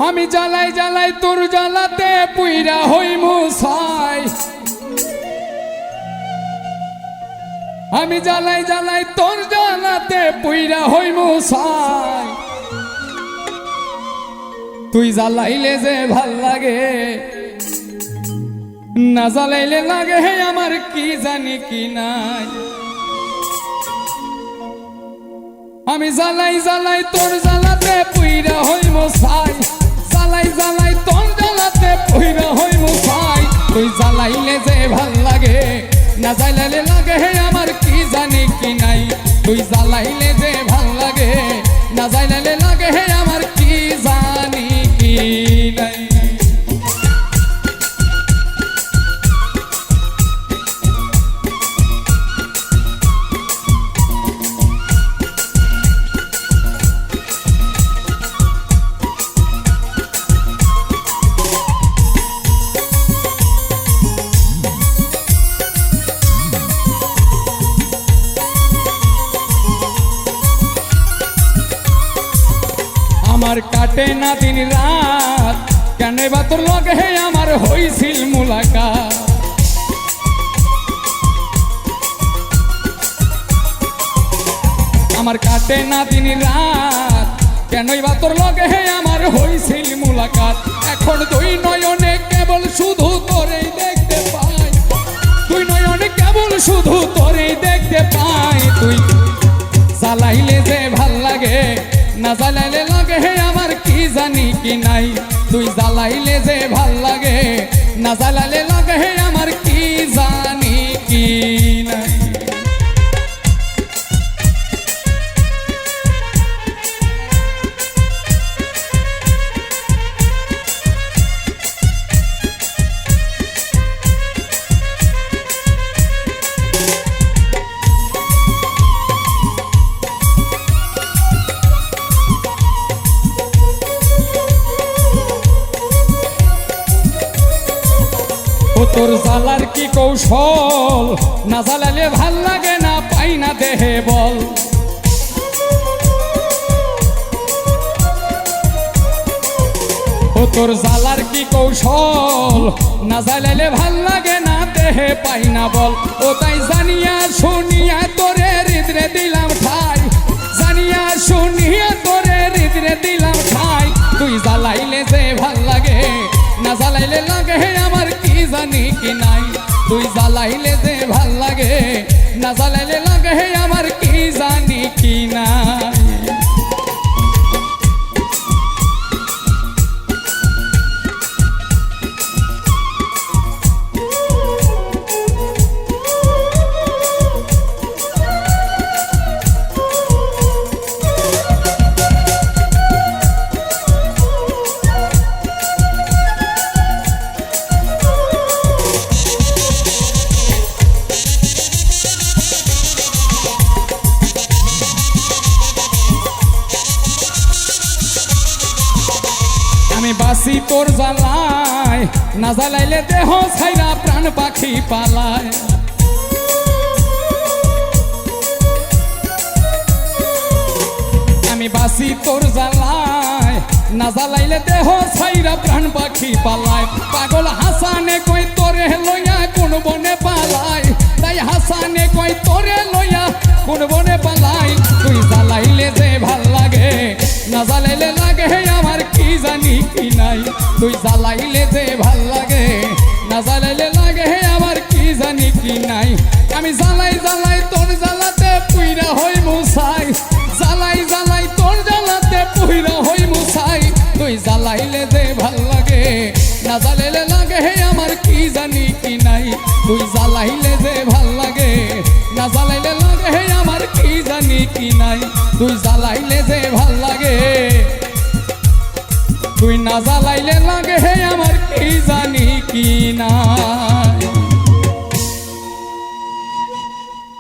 আমি জ্বালাই জ্বালাই তোর জ্বালাতে পুইরা হইমু ছাই। আমি জ্বালাই জ্বালাই তোর জ্বালাতে পুইরা হইমু ছাই। তুই জ্বালাইলে যে ভাল লাগে, না জ্বালাইলে লাগে হে আমার কি জানি কি নাই। আমি জ্বালাই জ্বালাই তোর জ্বালাতে পুইরা হইমু ছাই। জ্বালাই জ্বালাই তোর জ্বালাতে পুইরা হইমু ছাই। তুই জ্বালাইলে যে ভাল লাগে, না জ্বালাইলে লাগে হে আমার কি জানি কি নাই। তুই জ্বালাইলে যে ভাল লাগে, না জ্বালাইলে লাগে হে আমার কি জানি কি নাই। আমার কাটে না দিন রাত, কেন বা তোর লগে হে আমার হইছিল মুলাকাত। আমার কাটে না দিন রাত, কেন বা তোর লগে হে আমার হইছিল মুলাকাত। এখন দুই নয়নে কেবল শুধু তোরেই দেখতে পাই। দুই নয়নে কেবল শুধু তোরেই দেখতে পাই। তুই জ্বালাইলে যে ভাল লাগে, না জ্বালাইলে লাগে হে আমার কি জানি কি নাই। তুই জ্বালাইলে যে ভাল লাগে, না জ্বালাইলে লাগে হে আমার কি জানি কি নাই। তোর জ্বালার কি কৌশল, না জ্বালালে ভাল লাগে না পাই না দেহে বল। ও তোর জ্বালার কি কৌশল, না জ্বালালে ভাল লাগে না দেহে পাই না বল। ও তাই জানিয়া শুনিয়া তোরে হৃদরে দিলাম ঠাই। জানিয়া শুনিয়া তোরে হৃদরে দিলাম ঠাই। তুই জ্বালাইলে যে ভাল লাগে, না জ্বালাইলে লাগে হে আমার কি জানি কি নাই। তুই জ্বালাইলে যে ভাল লাগে, না জ্বালাইলে লাগে হে আমার কি জানি কি নাই। আমি বাসি তোর জ্বালায়, না জ্বালাইলে দেহ ছাইরা প্রাণ পাখি পালায়। আমি বাসি তোর জ্বালায়, না জ্বালাইলে দেহ ছাইরা প্রাণ পাখি পালায়। পাগল হাসানে কই তোরে লইয়া কোন বনে পালায়। তাই হাসানে কই তোরে লইয়া কোন বনে পালায়। তুই জ্বালাইলে যে ভাল লাগে, না জ্বালাইলে লাগে হে আমার কি জানি কি নাই। তুই জ্বালাইলে যে ভাল লাগে, না জ্বালাইলে লাগে হে আমার কি জানি কি নাই। আমি জ্বালাই জ্বালাই তোর জ্বালাতে পুইরা হইমু ছাই। জ্বালাই জ্বালাই তোর জ্বালাতে পুইরা হইমু ছাই। তুই জ্বালাইলে যে ভাল লাগে, না জ্বালাইলে লাগে হে আমার কি জানি কি নাই। তুই জ্বালাইলে যে ভাল লাগে, না জ্বালাইলে লাগে হে আমার কি জানি কি নাই। তুই জ্বালাইলে যে ভাল লাগে, তুই না জ্বালাইলে লাগে হে আমার কি জানি কি না।